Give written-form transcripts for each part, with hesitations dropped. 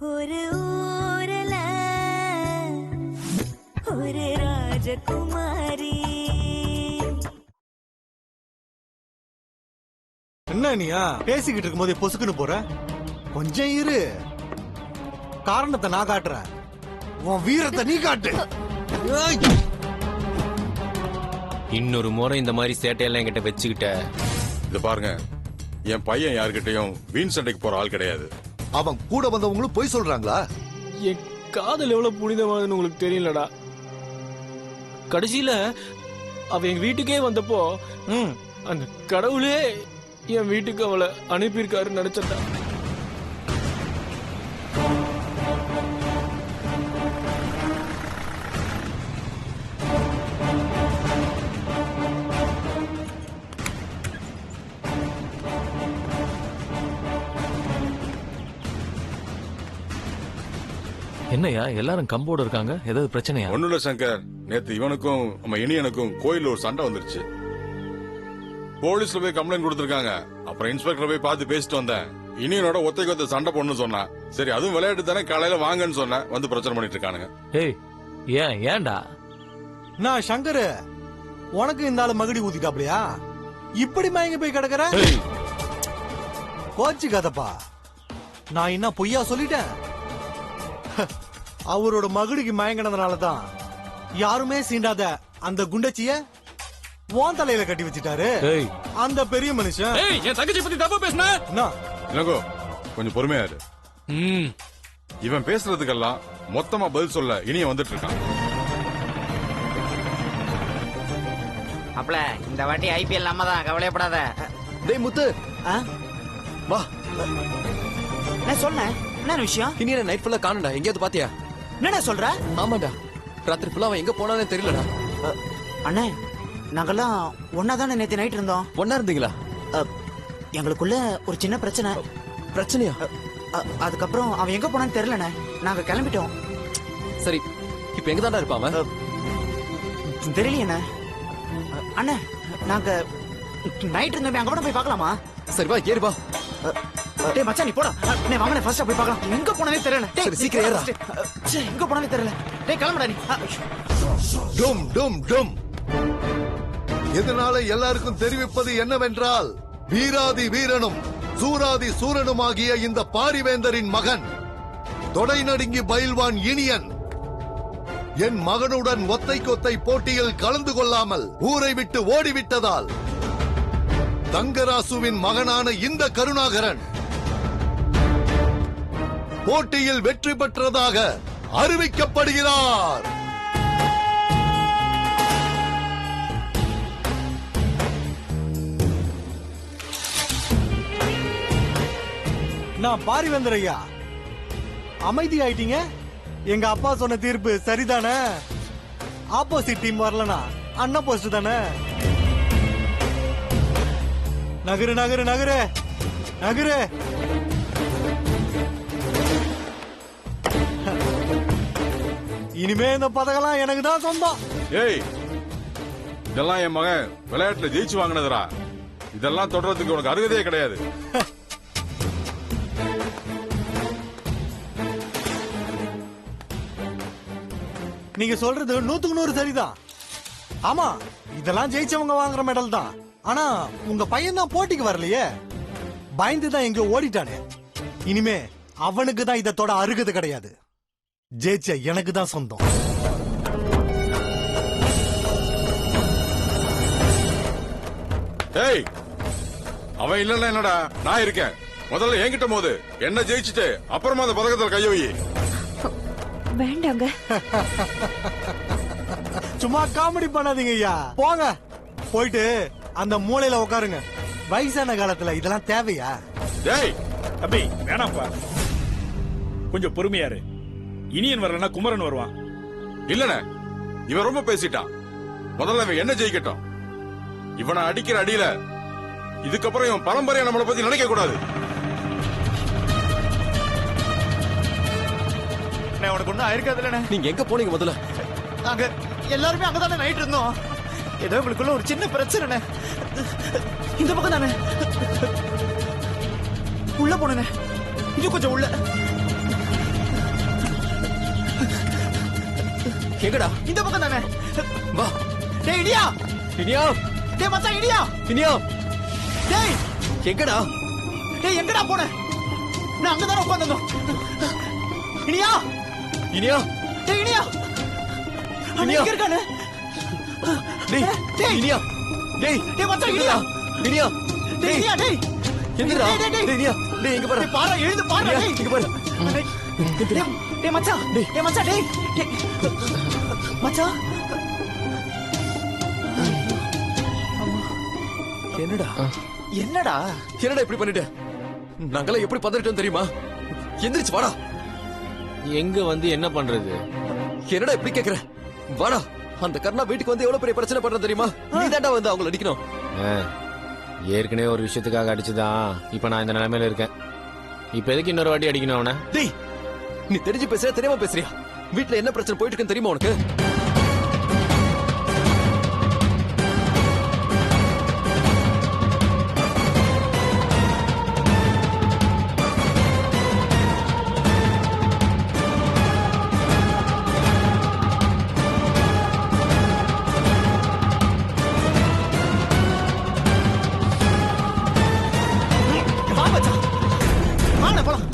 ஒரு ஊரல ஒரு ராஜகுமாரி. என்ன நீயா பேசிக்கிட்டு இருக்கும் போதே பொசுக்குன்னு போற? கொஞ்சம் இரு, காரணத்தை நான் காட்டுறேன், உன் வீரத்தை நீ காட்டு. இன்னொரு முறை இந்த மாதிரி சேட்டையெல்லாம் என்கிட்ட வச்சுக்கிட்ட. இது பாருங்க, என் பையன் யாருக்கிட்டையும் வீண் சண்டைக்கு போற ஆள் கிடையாது. அவன் கூட வந்தவங்களும் போய் சொல்றாங்களா? என் காதல் எவ்வளவு புனிதமானதுன்னு உங்களுக்கு தெரியலடா. கடைசியில அவ எங்க வீட்டுக்கே வந்தப்போ அந்த கடவுளே என் வீட்டுக்கு அவளை அனுப்பியிருக்காருன்னு நினைச்சா. என்னையா எல்லாரும் கம்போடு இருக்காங்க, ஏதாவது பிரச்சனையா? ஒண்ணும் இல்ல சங்கர், நேத்து இவனுக்கும் நம்ம இனியனுக்கும் கோயில்ல ஒரு சண்டை வந்துருச்சு. போலீஸ்ல போய் கம்ப்ளைண்ட் கொடுத்திருக்காங்க. அப்புறம் இன்ஸ்பெக்டர் போய் பார்த்து பேசிட்டு வந்தேன். இனியனோட ஒத்தைக்கு ஒத்த சண்டை பொண்ணு சொன்னா, சரி அதுவும் விளையாட்டு தானே, காலையில வாங்கன்னு சொன்னேன். வந்து பிரச்சனை பண்ணிட்டு இருக்கானுங்க. ஏய் ஏன்டா? நான் சங்கரு, உனக்கு இந்த ஆளு மகுடி ஊத்திட்டாப்லையா? இப்படி மயங்கி போய் கிடக்குற? கோச்சு கதப்பா, நான் என்ன பொய்யா சொல்லிட்டேன்? அவரோட மகுடிக்கு மயங்கினதுனாலதான் யாருமே சீண்டாத அந்த குண்டச்சிய உன் தலையில கட்டி வச்சுட்டாரு அந்த பெரிய மனுஷன். என் தங்கச்சி பத்தி தப்பா பேசுன இளங்கோ, கொஞ்சம் பொறுமையா இரு. இவன் பேசுறதுக்கெல்லாம் மொத்தமா பதில் சொல்ல இனிய வந்துட்டு இருக்கான். அப்பல இந்த வாட்டி ஐபிஎல் நம்ம தான், கவலையப்படாத. டேய் முத்து, வா. நான் சொன்னேன், என்ன விஷயம்? இனி நைட் ஃபுல்லா காணடா, எங்கேயாவது பாத்தியா? என்னடா சொல்ற? ஆமாடா, ராத்திரி ஃபுல்லா அவன் எங்க போனானே தெரியலடா. அண்ணே, நாங்கெல்லாம் ஒன்னா தானே நேத்து நைட் இருந்தோம். ஒன்னா இருந்தீங்களா? எங்களுக்குள்ள ஒரு சின்ன பிரச்சனை. பிரச்சனையா? அதுக்கப்புறம் அவன் எங்க போனான்னு தெரியலண்ணே, நாங்க கிளம்பிட்டோம். சரி, இப்ப எங்க தாண்டா இருப்பான் அவன்? தெரியலையே அண்ணே. நாங்க நைட் இருந்தோம், அங்க கூட போய் பார்க்கலாமா? சரி வா, ஏறு வா. டேய் மச்சான், நீ போடா. நீ வாங்கனே, ஃபர்ஸ்ட் போய் பார்க்கலாம். எங்க போனவே தெரியல. சரி சீக்கிரம் ஏறா. எங்க போனவே தெரியல. டேய் கிளம்புடா நீ. டும் டும் டும். இதனால எல்லாருக்கும் தெரிவிப்பது என்னவென்றால், வீராதி வீரனும் சூராதி சூரனுமாகிய இந்த பாரிவேந்தரின் மகன் தொடை நடுங்கி பயில்வான் இனியன் என் மகனுடன் ஒத்தைக்கொத்தை போட்டியில் கலந்து கொள்ளாமல் ஊரை விட்டு ஓடிவிட்டதால் தங்கராசுவின் மகனான இந்த கருணாகரன் போட்டியில் வெற்றி பெற்றதாக அறிவிக்கப்படுகிறார். நான் பாரிவேந்தர் ஐயா, அமைதி ஆயிட்டீங்க. எங்க அப்பா சொன்ன தீர்ப்பு சரிதானே? ஆப்போசிட் டீம் வரலனா அண்ணன் போஸ்ட் தானே? நகரு நகரு நகரு நகரு. இனிமே இந்த பதகெல்லாம் எனக்கு தான் சொந்தம். ஏய், இதெல்லாம் என் மகன் விளையாட்டுல ஜெயிச்சு வாங்கினதுரா. இதெல்லாம் தொடர்றதுக்கு உனக்கு அருகதையே கிடையாது. நீங்க சொல்றது 100% சரிதான். ஆமா, இதெல்லாம் ஜெயிச்சவங்க வாங்குற மெடல் தான். ஆனா உங்க பையன் தான் போட்டிக்கு வரலையே, பயந்துதான் எங்க ஓடிட்டானே. இனிமே அவனுக்கு தான் இதத்தோட அருகது கிடையாது. ஜெயிச்ச எனக்கு தான் சொந்தம். ஏய், அவன் இல்லன்னா என்னடா, நான் இருக்கேன். முதல்ல என்கிட்ட மோது, என்ன ஜெயிச்சுட்டு அப்புறமா அந்த பதக்கத்துல கையோயி. வேண்டாங்க. சும்மா காமெடி பண்ணாதீங்க ஐயா. போங்க, போயிட்டு அந்த மூலையில உட்காருங்க. வயசான காலத்துல இதெல்லாம் தேவையா? டேய் தம்பி, வேணாம்ப்பா, கொஞ்சம் பொறுமையாரு. இனியன் வரலன்னா குமரன் வருவான். இல்லண்ணே, இவன் ரொம்ப பேசிட்டான். முதல்ல இவன் என்ன ஜெயிக்கட்டும். இவனை அடிக்கிற அடியில இதுக்கப்புறம் இவன் பரம்பரையா நம்மளை பத்தி நினைக்க கூடாது. உனக்கு ஒன்னும் ஆயிருக்காதுல்ல. நீங்க எங்க போனீங்க முதல்ல? நாங்க எல்லாருமே அங்கதானே நைட் இருந்தோம். ஏதோ உங்களுக்குள்ள ஒரு சின்ன பிரச்சனை. இந்த பக்கம் தானே உள்ள போனேன். இன்னும் கொஞ்சம் உள்ள. எங்கடா இந்த பக்கம் தானே. வா. டேய் இடியா. இனியா டேய் மச்சான் இடியா. இனியா டேய் எங்கடா டேய் எங்கடா போன? நான் அங்க தான உட்கார்ந்தோம். இடியா. இனியா டேய் இடியா. இனியா. எங்க இருக்கானே? டேய் டேய் இனியா டேய் டேய் மச்சான் இடியா. இனியா டேய் இடியா டேய். எங்கடா டேய், டேய், டேய் இனியா டேய் இங்க பாரு டேய் பாரு எழுந்து பாரு இனியா, டேய். இங்க பாரு டேய் டேய் மச்சான். டேய் மச்சான் டேய். டேய். மச்சான். என்னடா என்னடா? என்னடா இப்படி பண்ணிட்ட? நாங்கெல்லாம் எப்படி பதறிட்டோம் தெரியுமா? எந்திரிச்சு வாடா. எங்க வந்து என்ன பண்றது? என்னடா இப்படி கேக்குற? வாடா. அந்த கர்ணா வீட்டுக்கு வந்து எவ்வளவு பெரிய பிரச்சனை பண்ற தெரியுமா? நீ தாண்டா வந்து அவங்கள அடிக்கணும். ஏற்கனவே ஒரு விஷயத்துக்காக அடிச்சுதான் இப்ப நான் இந்த நிலைமையில இருக்கேன். இப்ப எதுக்கு இன்னொரு வாட்டி அடிக்கணும் அவனை? டேய் நீ தெரிஞ்சு பேசுறியா தெரியாம பேசுறியா? வீட்டுல என்ன பிரச்சனை போயிட்டு இருக்குன்னு தெரியுமா உனக்கு? வா மச்சான். வாங்க போலாம்.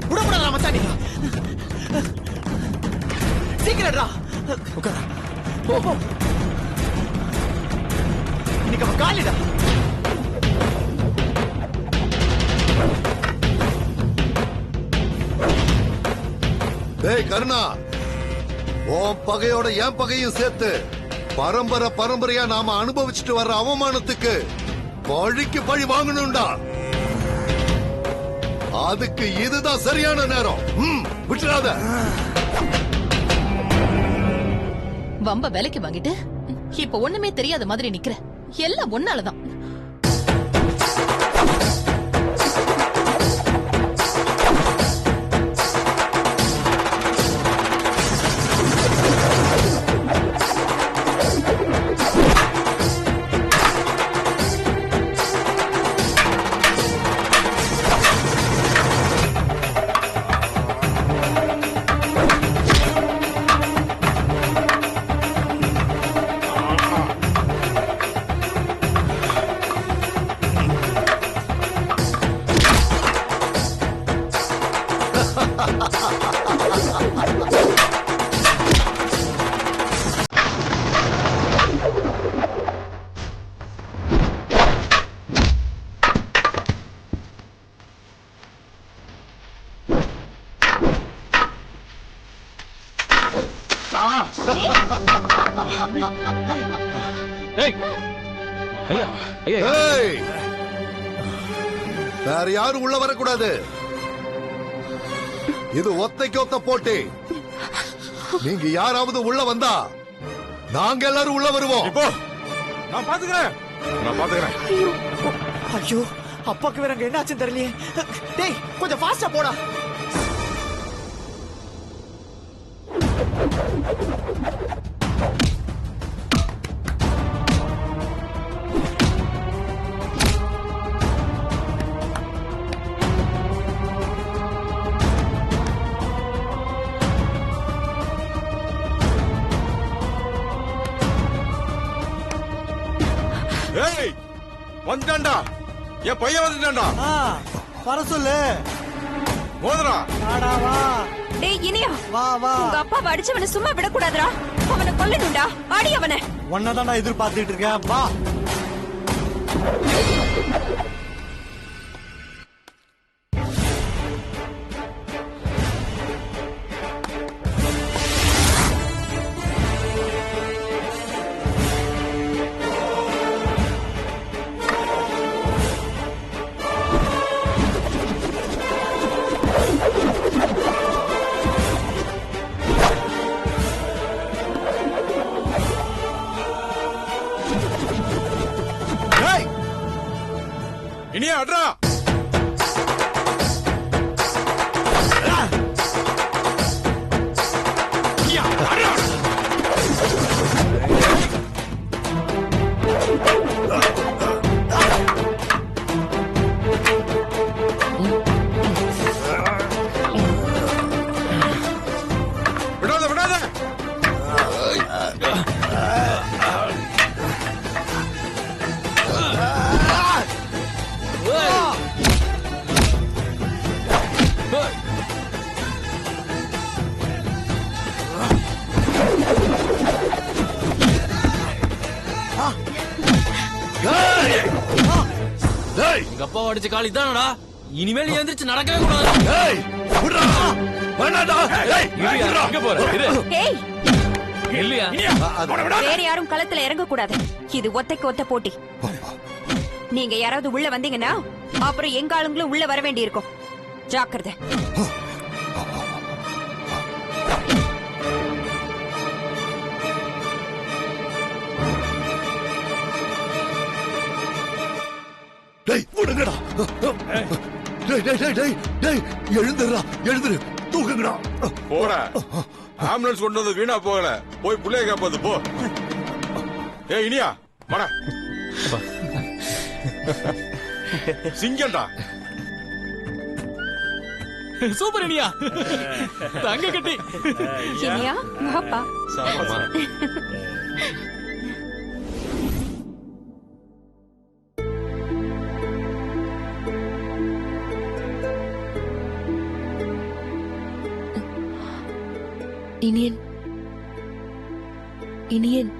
விடக்கூடாதா மச்சான் நீ? சீக்கிரம்டா. உட்கார. போ போ. இன்னைக்கு அவன் காலிடா. டேய் கருணா, உன் பகையோட என் பகையும் சேர்த்து பரம்பரையா நாம அனுபவிச்சுட்டு வர்ற அவமானத்துக்கு பழிக்கு பழி வாங்கணும்டா. அதுக்கு இதுதான் சரியான நேரம். விட்டுறாத. வம்ப விலைக்கு வாங்கிட்டு இப்ப ஒண்ணுமே தெரியாத மாதிரி நிக்கிற. எல்லாம் ஒன்னாலதான். ஏய், வேற யாரும் உள்ள வரக்கூடாது. இது ஒத்தைக்கு ஒத்த போட்டி. நீங்க யாராவது உள்ள வந்தா நாங்க எல்லாரும் உள்ள வருவோம். இப்போ நான் பாத்துக்கிறேன். ஐயோ அப்பாக்கு வேற அங்க என்ன ஆச்சுன்னு தெரியலையே. டேய் கொஞ்சம் ஃபாஸ்டா போடா. ஏய் வந்துட்டான்டா, என் பையன் வந்துட்டான்டா. வர சொல்லு. மோதரா வாடா வா. டேய் இனியா, வா வா. உங்க அப்பாவை அடிச்சவனை சும்மா விடக்கூடாதுடா. அவனை கொல்லணும்டா. அடி அவனை. உன்னதான்டா எதிர்பார்த்துட்டு இருக்கேன். வா. அடிச்ச கால் இதானடா. இனிமேல் நீ எந்திரிச்சு நடக்கவே கூடாது. ஏய் விட்றா வேணாடா ஏய் எங்க போற இரு. ஏய், இல்லையா வேற யாரும் களத்துல இறங்க கூடாது. இது ஒத்தைக்கு ஒத்த போட்டி. நீங்க யாராவது உள்ள வந்தீங்கன்னா அப்புறம் எங்க ஆளுங்களும் உள்ள வர வேண்டி இருக்கும். ஜாக்கிரதை. டேய் விடுங்கடா. டேய் டேய் டேய் டேய் டேய் எழுந்துடா எழுந்துரு தூக்குங்கடா. போற ஆம்புலன்ஸ் கொண்டு வந்து வீணா போகல. போய் புள்ளைய காப்பாத்து போ. ஏய் இனியா வாடா. சிங்கம்டா. சூப்பர் இனியா. தங்க கட்டி. இனியா வாப்பா. இனியன் இனியன்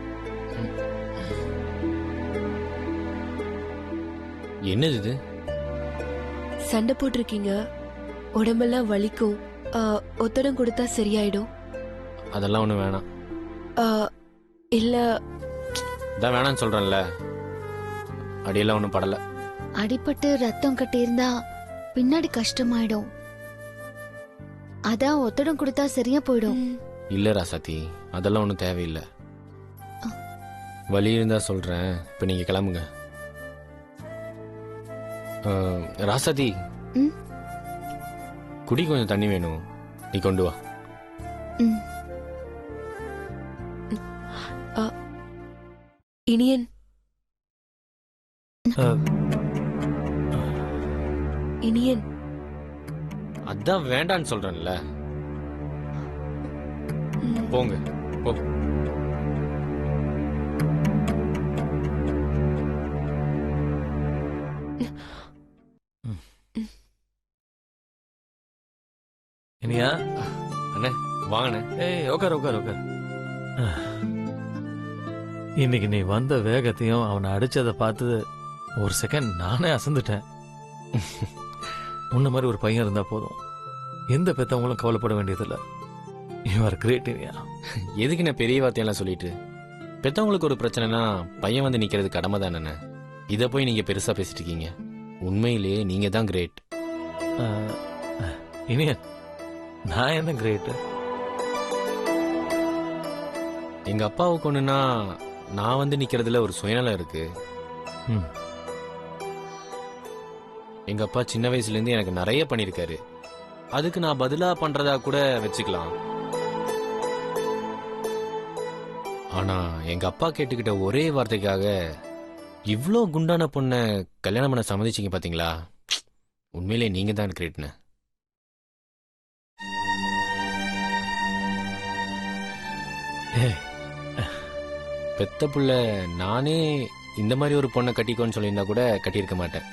என்னது இது? சண்டை போட்டிருக்கீங்க, உடம்பெல்லாம் வலிக்கும். ஒத்தடம் கொடுத்தா சரியாயிடும். அதெல்லாம் ஒண்ணு வேணாம். இல்ல இதான் வேணாம்னு சொல்றேன்ல. அடியெல்லாம் ஒண்ணும் படல. அடிபட்டு ரத்தம் கட்டியிருந்தா பின்னாடி கஷ்டமாயிடும். அதான் ஒத்தடம் கொடுத்தா சரியா போயிடும். இல்ல ராசாத்தி, அதெல்லாம் ஒண்ணும் தேவையில்லை. வலி இருந்தா சொல்றேன். இப்ப நீங்க கிளம்புங்க. ராசாத்தி, குடி கொஞ்சம் தண்ணி வேணும். நீ கொண்டு வா. இனியன் இனியன் அதான் வேண்டான்னு சொல்றேன்ல. போங்க போ. இனியா அண்ணே வாங்கண்ணே. ஏய் உட்கார் உட்கார் உட்கார். இன்னைக்கு நீ வந்த வேகத்தையும் அவனை அடிச்சதை பார்த்து ஒரு செகண்ட் நானே அசந்துட்டேன். உன்ன மாதிரி ஒரு பையன் இருந்தா போதும், எந்த பெத்தவங்களும் கவலைப்பட வேண்டியதில்லை. You are great Iniya. எதுக்கு நான் பெரிய வார்த்தையெல்லாம் சொல்லிட்டு? பெத்தவங்களுக்கு ஒரு பிரச்சனைனா பையன் வந்து நிக்கிறது கடமை தானே. இதை போய் நீங்க பெருசா பேசிட்டு இருக்கீங்க. உண்மையிலேயே நீங்க தான் கிரேட். இனியன், நான் என்ன கிரேட்? எங்க அப்பாவுக்கு ஒண்ணுன்னா நான் வந்து நிக்கிறதுல ஒரு சுயநலம் இருக்கு. எங்க அப்பா சின்ன வயசுல இருந்து எனக்கு நிறைய பண்ணிருக்காரு. அதுக்கு நான் பதிலா பண்றதா கூட வச்சுக்கலாம். ஆனா எங்க அப்பா கேட்டுக்கிட்ட ஒரே வார்த்தைக்காக இவ்ளோ குண்டான பொண்ண கல்யாணம் பண்ண சம்மதிச்சீங்க பாத்தீங்களா? உண்மையிலே நீங்க தான் கிரேட்னு. பெத்த புள்ள நானே இந்த மாதிரி ஒரு பொண்ணை கட்டிக்கோன்னு சொல்லியிருந்தா கூட கட்டியிருக்க மாட்டேன்.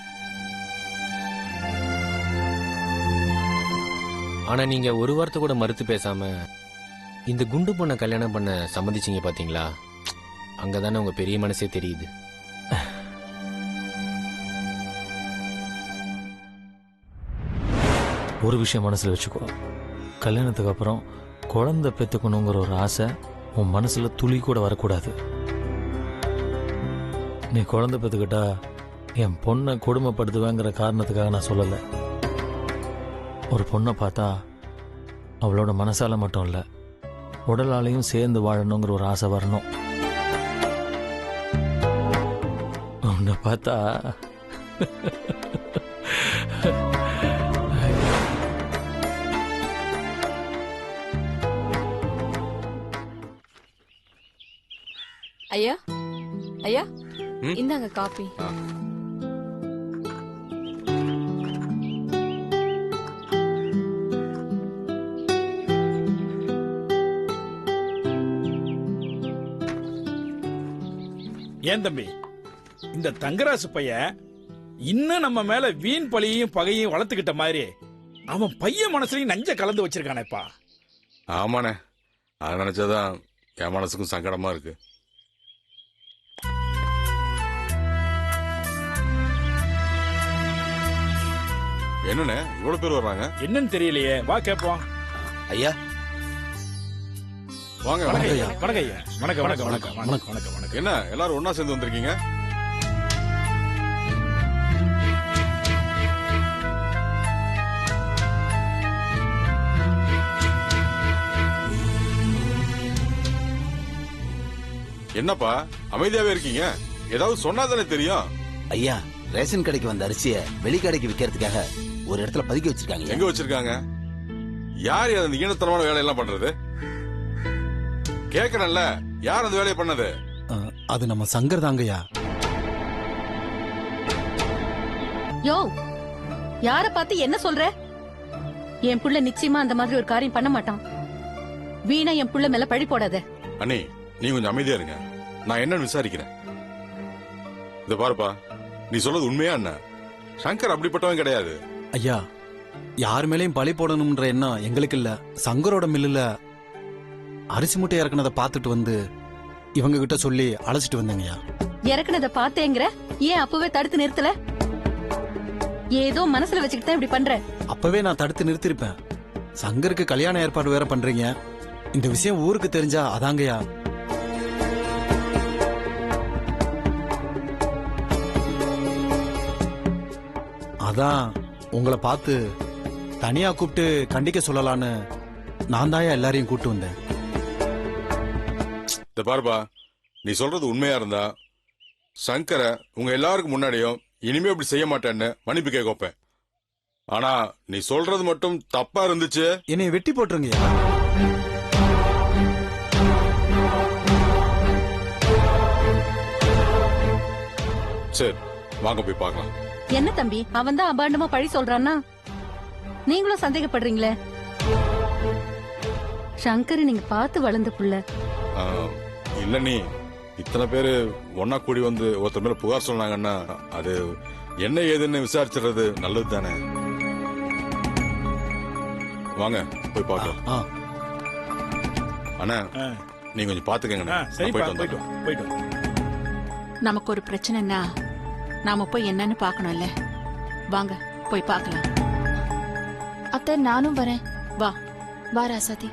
ஆனா நீங்க ஒரு வார்த்தை கூட மறுத்து பேசாம இந்த குண்டு பொண்ணை கல்யாணம் பண்ண சம்மதிச்சீங்க பாத்தீங்களா? அங்கதானே உங்க பெரிய மனசே தெரியுது. ஒரு விஷயம் மனசுல வச்சுக்கோ, கல்யாணத்துக்கு அப்புறம் குழந்தை பெத்துக்கணுங்கிற ஒரு ஆசை உன் மனசுல துளி கூட வரக்கூடாது. நீ குழந்தை பெத்துக்கிட்டா என் பொண்ணை கொடுமைப்படுத்துவேங்கிற காரணத்துக்காக நான் சொல்லலை. ஒரு பொண்ணை பார்த்தா அவளோட மனசால மட்டும் இல்லை, உடலாலையும் சேர்ந்து வாழணுங்கிற ஒரு ஆசை வரணும். உன்னை பார்த்தா ஐயா ஐயா இந்தாங்க காபி. ஏன் தம்பி, இந்த தங்கராசு பையன் இன்னும் நம்ம மேல வீண் பழியையும் பகையும் வளர்த்துக்கிட்ட மாதிரி அவன் பையன் மனசுலயும் நஞ்ச கலந்து வச்சிருக்கானேப்பா. ஆமாண்ணே, அதை நினைச்சாதான் என் மனசுக்கும் சங்கடமா இருக்கு. என்னண்ணே இவ்வளவு பேர் வர்றாங்க? என்னன்னு தெரியலையே, வா கேப்போம். ஐயா வாங்க. வணக்கம் ஐயா. வணக்கம் ஐயா. வணக்கம் வணக்கம் வணக்கம் வணக்கம் வணக்கம் வணக்கம். என்ன எல்லாரும் ஒன்னா சேர்ந்து வந்திருக்கீங்க? என்னப்பா அமைதியாவே இருக்கீங்க? ஏதாவது சொன்னா தானே தெரியும். ஐயா, ரேஷன் கடைக்கு வந்த அரிசிய வெளிக்கடைக்கு விக்கிறதுக்காக ஒரு இடத்துல பதுக்கி வச்சிருக்காங்க. எங்க வச்சிருக்காங்க? யார் அந்த ஈனத்தனமான வேலையெல்லாம் பண்றது? கேக்குறேன்ல, யார் அந்த வேலையை பண்ணது? அது நம்ம சங்கர் தாங்கய்யா. யோ, யார பார்த்து என்ன சொல்ற? என் புள்ள நிச்சயமா அந்த மாதிரி ஒரு காரியம் பண்ண மாட்டான். வீணா என் புள்ள மேல பழி போடாத. அண்ணி, நீ கொஞ்சம் அமைதியா இருங்க, நான் என்னன்னு விசாரிக்கிறேன். இத பாருப்பா, நீ சொல்றது உண்மையா? என்ன சங்கர் அப்படிப்பட்டவன் கிடையாது. ஐயா, யார் மேலேயும் பழி போடணும்ன்ற எண்ணம் எங்களுக்கு இல்ல. சங்கரோட மில்லுல அரிசி மூட்டை இறக்குனதை பார்த்துட்டு வந்து இவங்க கிட்ட சொல்லி அழைச்சிட்டு வந்தேங்கய்யா. இறக்குனத பார்த்தேங்கிற, ஏன் அப்பவே தடுத்து நிறுத்தல? ஏதோ மனசுல வச்சுக்கிட்டு தான் இப்படி பண்ற. அப்பவே நான் தடுத்து நிறுத்திருப்பேன். சங்கருக்கு கல்யாண ஏற்பாடு வேற பண்றீங்க. இந்த விஷயம் ஊருக்கு தெரிஞ்சா அதாங்கய்யா. அதான் உங்களை பார்த்து தனியா கூப்பிட்டு கண்டிக்க சொல்லலான்னு நான் தாயா எல்லாரையும் கூப்பிட்டு வந்தேன். இத பாருப்பா, நீ சொல்றது உண்மையா இருந்தா சங்கரை உங்க எல்லாருக்கும் முன்னாடியும் இனிமே இப்படி செய்ய மாட்டேன்னு மன்னிப்பு கேட்க வைப்பேன். ஆனா நீ சொல்றது மட்டும் தப்பா இருந்துச்சு, என்னை வெட்டி போட்டுருங்கய்யா. சரி வாங்க போய் பார்க்கலாம். என்ன தம்பி, அவன் தான் அபாண்டமா பழி சொல்றான்னா நீங்களும் சந்தேகப்படுறீங்களே? சங்கர் நீங்க பார்த்து வளர்ந்த புள்ள. இல்ல, நீ இத்தனை பேரு ஒன்னா கூடி வந்து ஒருத்தர் மேல புகார் சொன்னாங்கன்னா அது என்ன ஏதுன்னு விசாரிச்சுறது நல்லது தானே. வாங்க போய் பார்க்கலாம். அண்ணா, நீங்க கொஞ்சம் பாத்துக்கங்க. போயிட்டு நமக்கு ஒரு பிரச்சனைனா நாம போய் என்னன்னு பாக்கணும்ல. வாங்க போய் பார்க்கலாம். அத்தை, நானும் வரேன். வா வா ராசாதி.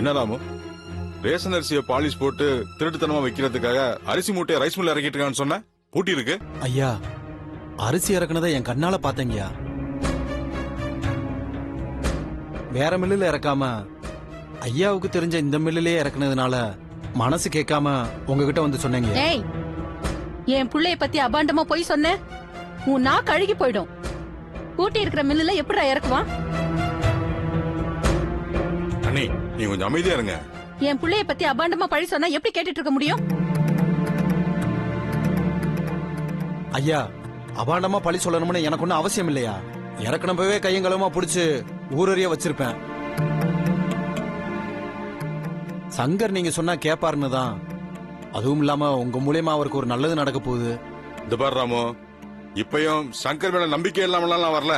என்ன ராமு, ரேஷன் அரிசியை பாலிஷ் போட்டு திருட்டுத்தனமா வைக்கிறதுக்காக அரிசி மூட்டையை ரைஸ் மில்ல இறக்கிட்டு இருக்கான்னு சொன்ன, பூட்டி இருக்கு. ஐயா, அரிசி இறக்குனதை என் கண்ணால பாத்தேங்கய்யா. வேற மில்லுல இறக்காம ஐயாவுக்கு தெரிஞ்ச இந்த மில்லுலயே இறக்குனதுனால மனசு கேட்காம உங்ககிட்ட வந்து சொன்னீங்க. ஏய், என் புள்ளைய பத்தி அபாண்டமா போய் சொன்ன, உன் நாக்கு அழுகி போயிடும். கூட்டி இருக்கிற மில்லுல எப்படிடா இறக்குவான்? அண்ணி, நீ கொஞ்சம் அமைதியா இருங்க. என் புள்ளைய பத்தி அபாண்டமா பழி சொன்னா எப்படி கேட்டுட்டு இருக்க முடியும்? ஐயா, அபாண்டமா பழி சொல்லணும்னு எனக்கு ஒன்னும் அவசியம் இல்லையா. இறக்கணப்பவே கையங்களமா புடிச்சு ஊரறிய வச்சிருப்பேன். சங்கர் நீங்க சொன்னா கேப்பாருன்னு தான். அதுவும் இல்லாம உங்க மூலியமா அவருக்கு ஒரு நல்லது நடக்க போகுது. இந்த பாரு ராமு, இப்பயும் சங்கர் மேல நம்பிக்கை இல்லாமலாம் வரல.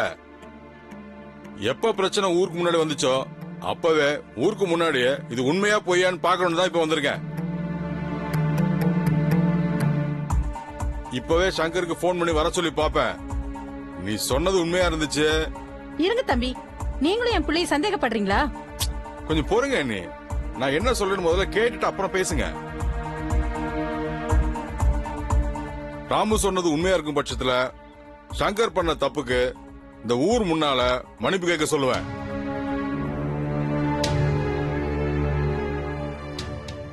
எப்ப பிரச்சனை ஊருக்கு முன்னாடி வந்துச்சோ அப்பவே ஊருக்கு முன்னாடியே இது உண்மையா பொய்யான்னு பாக்கணும் தான் இப்ப வந்திருக்கேன். இப்பவே சங்கருக்கு போன் பண்ணி வர சொல்லி பாப்பேன். நீ சொன்னது உண்மையா இருந்துச்சு. இருங்க தம்பி, நீங்களும் என் பிள்ளைய சந்தேகப்படுறீங்களா? கொஞ்சம் பொறுங்க. நீ நான் என்ன சொல்றேன்னு முதல்ல கேட்டுட்டு அப்புறம் பேசுங்க. ராமு சொன்னது உண்மையா இருக்கும் பட்சத்துல சங்கர் பண்ண தப்புக்கு இந்த ஊர் முன்னால மன்னிப்பு கேட்க சொல்லுவேன்.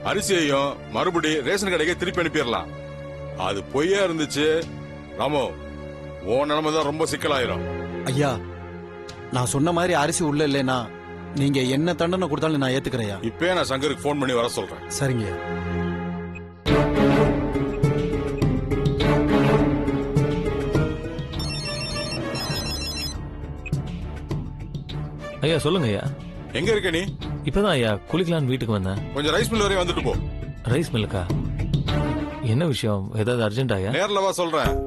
அரிசியையும் மறுபடி ரேஷன் கடைக்கு திருப்பி அனுப்பிடலாம். அது பொய்யா இருந்துச்சு ராமு, உன் நிலைமை தான் ரொம்ப சிக்கலாயிரும். ஐயா, நான் சொன்ன மாதிரி அரிசி உள்ள இல்லைன்னா நீங்க என்ன தண்டனை கொடுத்தாலும் நான் ஏத்துக்கிறேன். இப்பவே நான் சங்கருக்கு போன் பண்ணி வர சொல்றேன். சரிங்க. ஐயா சொல்லுங்க ஐயா. எங்க இருக்க நீ? இப்பதான் ஐயா குளிக்கலான்னு வீட்டுக்கு வந்தேன். கொஞ்சம் ரைஸ் மில் வரையும் வந்துட்டு போ. ரைஸ் மில்லுக்கா? என்ன விஷயம்? ஏதாவது அர்ஜென்ட் ஐயா? நேர்ல வா சொல்றேன்.